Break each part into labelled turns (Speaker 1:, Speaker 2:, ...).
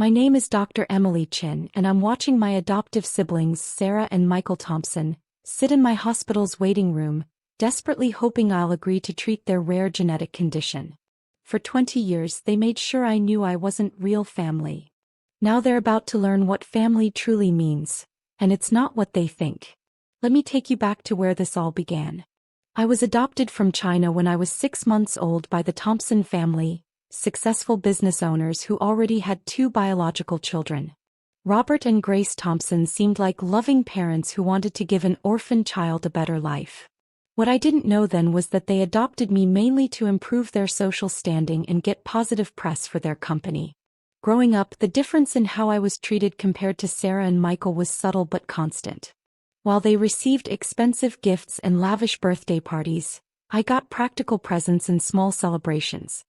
Speaker 1: My name is Dr. Emily Chen, and I'm watching my adoptive siblings Sarah and Michael Thompson sit in my hospital's waiting room, desperately hoping I'll agree to treat their rare genetic condition. For 20 years they made sure I knew I wasn't real family. Now they're about to learn what family truly means, and it's not what they think. Let me take you back to where this all began. I was adopted from China when I was 6 months old by the Thompson family, successful business owners who already had 2 biological children. Robert and Grace Thompson seemed like loving parents who wanted to give an orphan child a better life. What I didn't know then was that they adopted me mainly to improve their social standing and get positive press for their company. Growing up, the difference in how I was treated compared to Sarah and Michael was subtle but constant. While they received expensive gifts and lavish birthday parties, I got practical presents and small celebrations.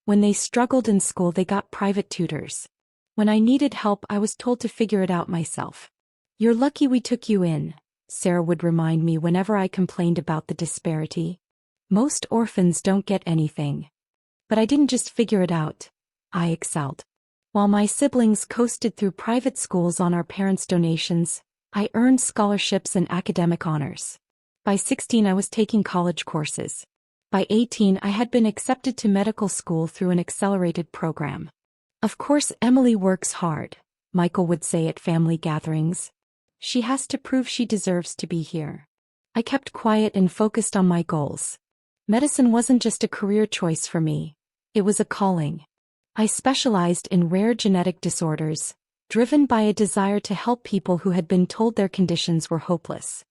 Speaker 1: When they struggled in school, they got private tutors. When I needed help, I was told to figure it out myself. "You're lucky we took you in," Sarah would remind me whenever I complained about the disparity. "Most orphans don't get anything." But I didn't just figure it out. I excelled. While my siblings coasted through private schools on our parents' donations, I earned scholarships and academic honors. By 16, I was taking college courses. By 18, I had been accepted to medical school through an accelerated program. "Of course, Emily works hard," Michael would say at family gatherings. "She has to prove she deserves to be here." I kept quiet and focused on my goals. Medicine wasn't just a career choice for me, it was a calling. I specialized in rare genetic disorders, driven by a desire to help people who had been told their conditions were hopeless.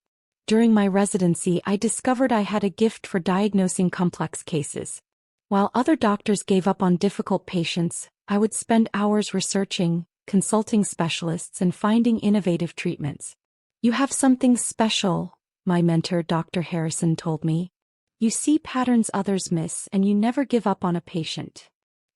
Speaker 1: During my residency, I discovered I had a gift for diagnosing complex cases. While other doctors gave up on difficult patients, I would spend hours researching, consulting specialists, and finding innovative treatments. "You have something special," my mentor Dr. Harrison told me. "You see patterns others miss, and you never give up on a patient."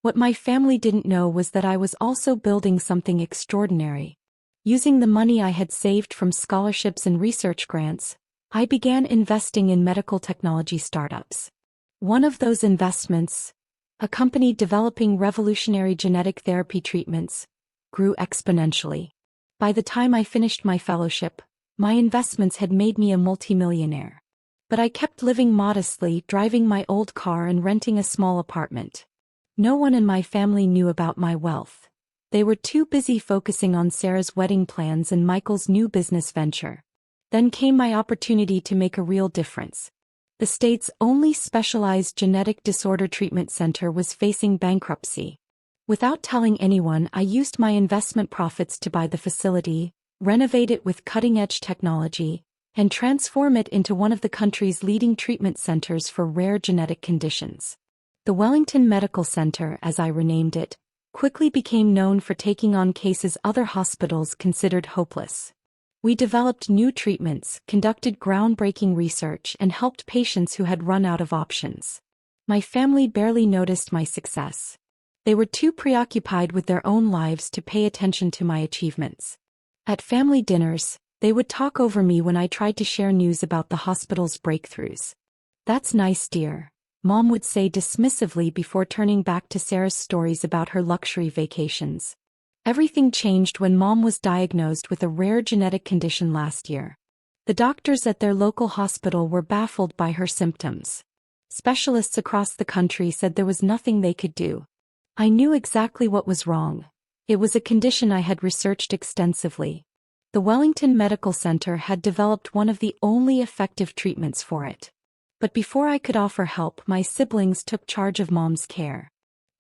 Speaker 1: What my family didn't know was that I was also building something extraordinary. Using the money I had saved from scholarships and research grants, I began investing in medical technology startups. One of those investments, a company developing revolutionary genetic therapy treatments, grew exponentially. By the time I finished my fellowship, my investments had made me a multimillionaire. But I kept living modestly, driving my old car and renting a small apartment. No one in my family knew about my wealth. They were too busy focusing on Sarah's wedding plans and Michael's new business venture. Then came my opportunity to make a real difference. The state's only specialized genetic disorder treatment center was facing bankruptcy. Without telling anyone, I used my investment profits to buy the facility, renovate it with cutting-edge technology, and transform it into one of the country's leading treatment centers for rare genetic conditions. The Wellington Medical Center, as I renamed it, quickly became known for taking on cases other hospitals considered hopeless. We developed new treatments, conducted groundbreaking research, and helped patients who had run out of options. My family barely noticed my success. They were too preoccupied with their own lives to pay attention to my achievements. At family dinners, they would talk over me when I tried to share news about the hospital's breakthroughs. "That's nice, dear," Mom would say dismissively before turning back to Sarah's stories about her luxury vacations. Everything changed when Mom was diagnosed with a rare genetic condition last year. The doctors at their local hospital were baffled by her symptoms. Specialists across the country said there was nothing they could do. I knew exactly what was wrong. It was a condition I had researched extensively. The Wellington Medical Center had developed one of the only effective treatments for it. But before I could offer help, my siblings took charge of Mom's care.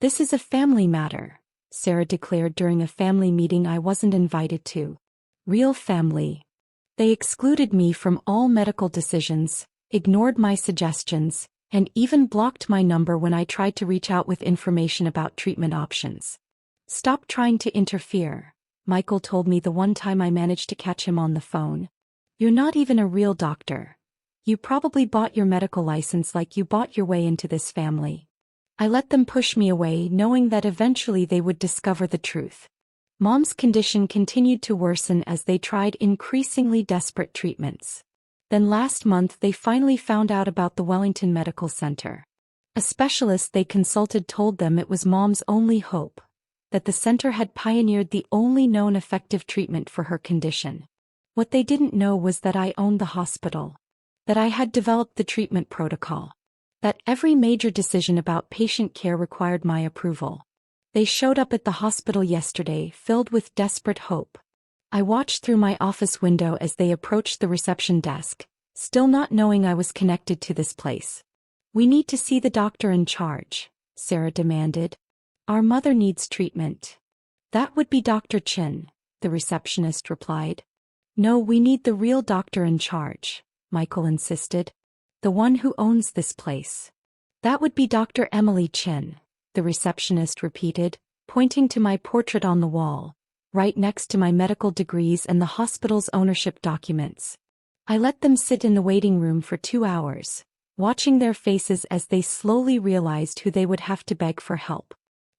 Speaker 1: "This is a family matter," Sarah declared during a family meeting I wasn't invited to. "Real family." They excluded me from all medical decisions, ignored my suggestions, and even blocked my number when I tried to reach out with information about treatment options. "Stop trying to interfere," Michael told me the one time I managed to catch him on the phone. "You're not even a real doctor. You probably bought your medical license like you bought your way into this family." I let them push me away, knowing that eventually they would discover the truth. Mom's condition continued to worsen as they tried increasingly desperate treatments. Then last month they finally found out about the Wellington Medical Center. A specialist they consulted told them it was Mom's only hope. that the center had pioneered the only known effective treatment for her condition. What they didn't know was that I owned the hospital, that I had developed the treatment protocol, that every major decision about patient care required my approval. They showed up at the hospital yesterday, filled with desperate hope. I watched through my office window as they approached the reception desk, still not knowing I was connected to this place. "We need to see the doctor in charge," Sarah demanded. "Our mother needs treatment." "That would be Dr. Chen," the receptionist replied. "No, we need the real doctor in charge," Michael insisted. "The one who owns this place." "That would be Dr. Emily Chen," the receptionist repeated, pointing to my portrait on the wall, right next to my medical degrees and the hospital's ownership documents. I let them sit in the waiting room for 2 hours, watching their faces as they slowly realized who they would have to beg for help.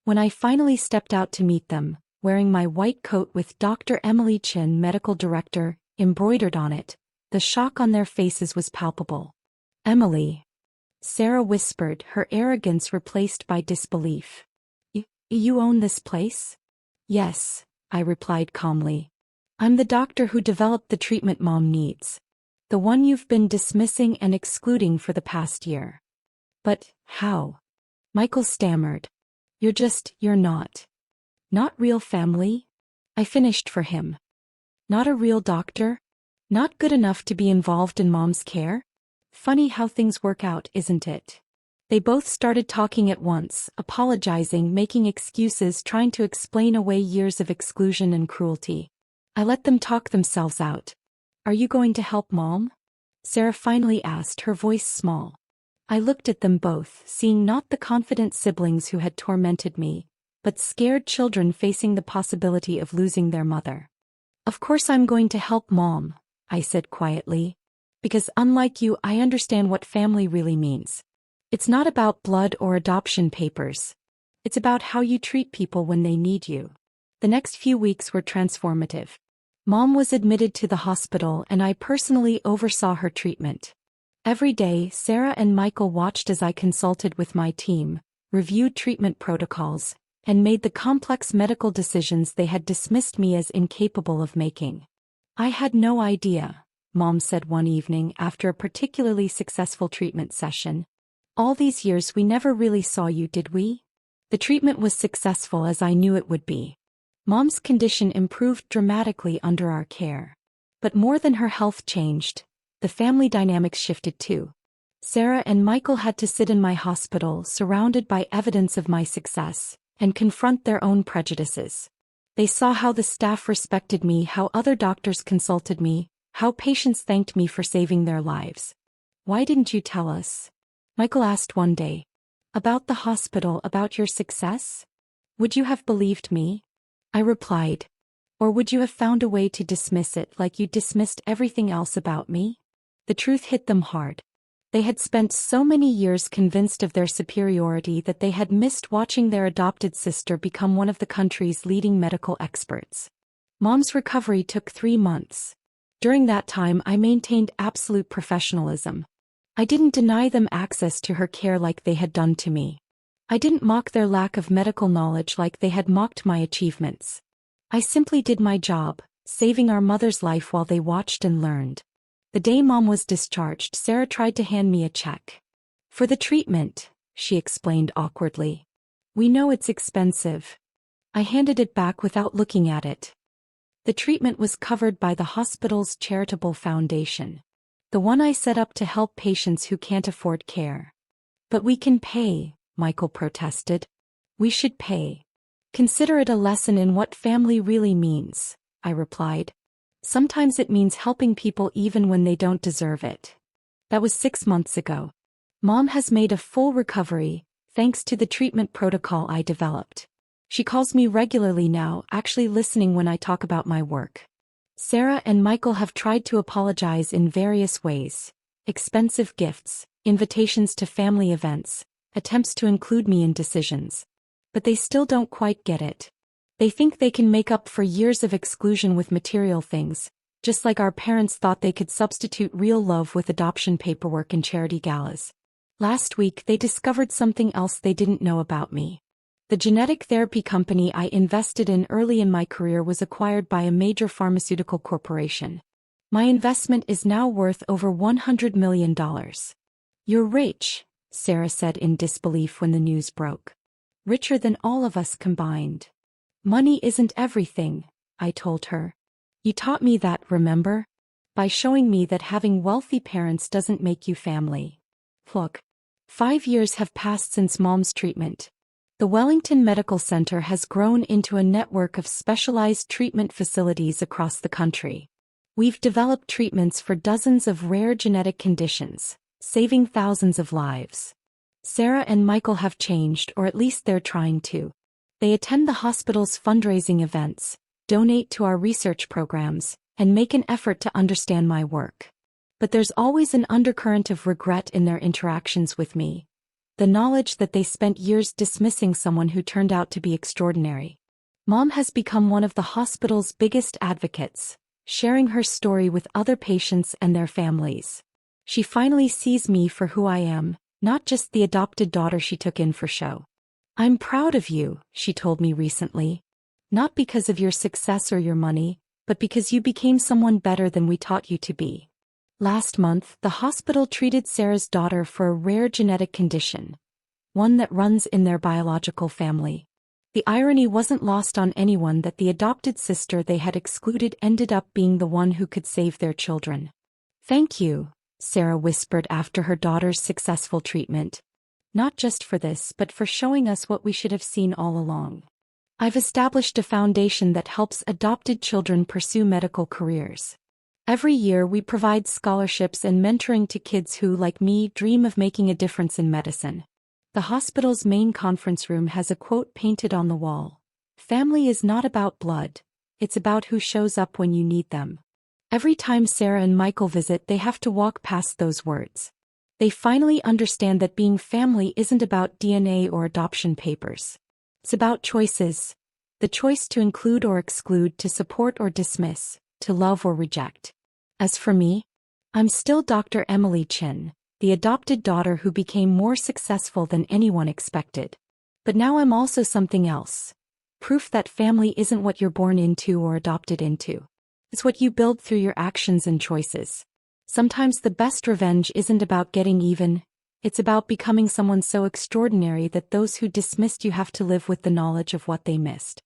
Speaker 1: When I finally stepped out to meet them, wearing my white coat with Dr. Emily Chen, medical director, embroidered on it, the shock on their faces was palpable. "Emily," Sarah whispered, her arrogance replaced by disbelief. You own this place?" "Yes," I replied calmly. "I'm the doctor who developed the treatment Mom needs. The one you've been dismissing and excluding for the past year." "But how?" Michael stammered. You're not. Not real family?" I finished for him. "Not a real doctor? Not good enough to be involved in Mom's care? Funny how things work out, isn't it?" They both started talking at once, apologizing, making excuses, trying to explain away years of exclusion and cruelty. I let them talk themselves out. "Are you going to help Mom?" Sarah finally asked, her voice small. I looked at them both, seeing not the confident siblings who had tormented me, but scared children facing the possibility of losing their mother. "Of course I'm going to help Mom," I said quietly. "Because unlike you, I understand what family really means. It's not about blood or adoption papers. It's about how you treat people when they need you." The next few weeks were transformative. Mom was admitted to the hospital and I personally oversaw her treatment. Every day, Sarah and Michael watched as I consulted with my team, reviewed treatment protocols, and made the complex medical decisions they had dismissed me as incapable of making. "I had no idea," Mom said one evening after a particularly successful treatment session. "All these years we never really saw you, did we?" The treatment was successful as I knew it would be. Mom's condition improved dramatically under our care. But more than her health changed, the family dynamics shifted too. Sarah and Michael had to sit in my hospital, surrounded by evidence of my success, and confront their own prejudices. They saw how the staff respected me, how other doctors consulted me, how patients thanked me for saving their lives. "Why didn't you tell us?" Michael asked one day. "About the hospital, about your success? Would you have believed me?" I replied. "Or would you have found a way to dismiss it like you dismissed everything else about me?" The truth hit them hard. They had spent so many years convinced of their superiority that they had missed watching their adopted sister become one of the country's leading medical experts. Mom's recovery took 3 months. During that time, I maintained absolute professionalism. I didn't deny them access to her care like they had done to me. I didn't mock their lack of medical knowledge like they had mocked my achievements. I simply did my job, saving our mother's life while they watched and learned. The day Mom was discharged, Sarah tried to hand me a check. "For the treatment," she explained awkwardly. "We know it's expensive." I handed it back without looking at it. The treatment was covered by the hospital's charitable foundation, the one I set up to help patients who can't afford care. "But we can pay," Michael protested. "We should pay. Consider it a lesson in what family really means," I replied. "Sometimes it means helping people even when they don't deserve it." That was 6 months ago. Mom has made a full recovery, thanks to the treatment protocol I developed. She calls me regularly now, actually listening when I talk about my work. Sarah and Michael have tried to apologize in various ways: expensive gifts, invitations to family events, attempts to include me in decisions. But they still don't quite get it. They think they can make up for years of exclusion with material things, just like our parents thought they could substitute real love with adoption paperwork and charity galas. Last week they discovered something else they didn't know about me. The genetic therapy company I invested in early in my career was acquired by a major pharmaceutical corporation. My investment is now worth over $100 million. You're rich, Sarah said in disbelief when the news broke. Richer than all of us combined. Money isn't everything, I told her. You taught me that, remember? By showing me that having wealthy parents doesn't make you family. Look. 5 years have passed since Mom's treatment. The Wellington Medical Center has grown into a network of specialized treatment facilities across the country. We've developed treatments for dozens of rare genetic conditions, saving thousands of lives. Sarah and Michael have changed, or at least they're trying to. They attend the hospital's fundraising events, donate to our research programs, and make an effort to understand my work. But there's always an undercurrent of regret in their interactions with me. The knowledge that they spent years dismissing someone who turned out to be extraordinary. Mom has become one of the hospital's biggest advocates, sharing her story with other patients and their families. She finally sees me for who I am, not just the adopted daughter she took in for show. I'm proud of you, she told me recently. Not because of your success or your money, but because you became someone better than we taught you to be. Last month, the hospital treated Sarah's daughter for a rare genetic condition, one that runs in their biological family. The irony wasn't lost on anyone that the adopted sister they had excluded ended up being the one who could save their children. Thank you, Sarah whispered after her daughter's successful treatment. Not just for this, but for showing us what we should have seen all along. I've established a foundation that helps adopted children pursue medical careers. Every year we provide scholarships and mentoring to kids who, like me, dream of making a difference in medicine. The hospital's main conference room has a quote painted on the wall. Family is not about blood. It's about who shows up when you need them. Every time Sarah and Michael visit, they have to walk past those words. They finally understand that being family isn't about DNA or adoption papers. It's about choices. The choice to include or exclude, to support or dismiss, to love or reject. As for me, I'm still Dr. Emily Chen, the adopted daughter who became more successful than anyone expected. But now I'm also something else. Proof that family isn't what you're born into or adopted into. It's what you build through your actions and choices. Sometimes the best revenge isn't about getting even. It's about becoming someone so extraordinary that those who dismissed you have to live with the knowledge of what they missed.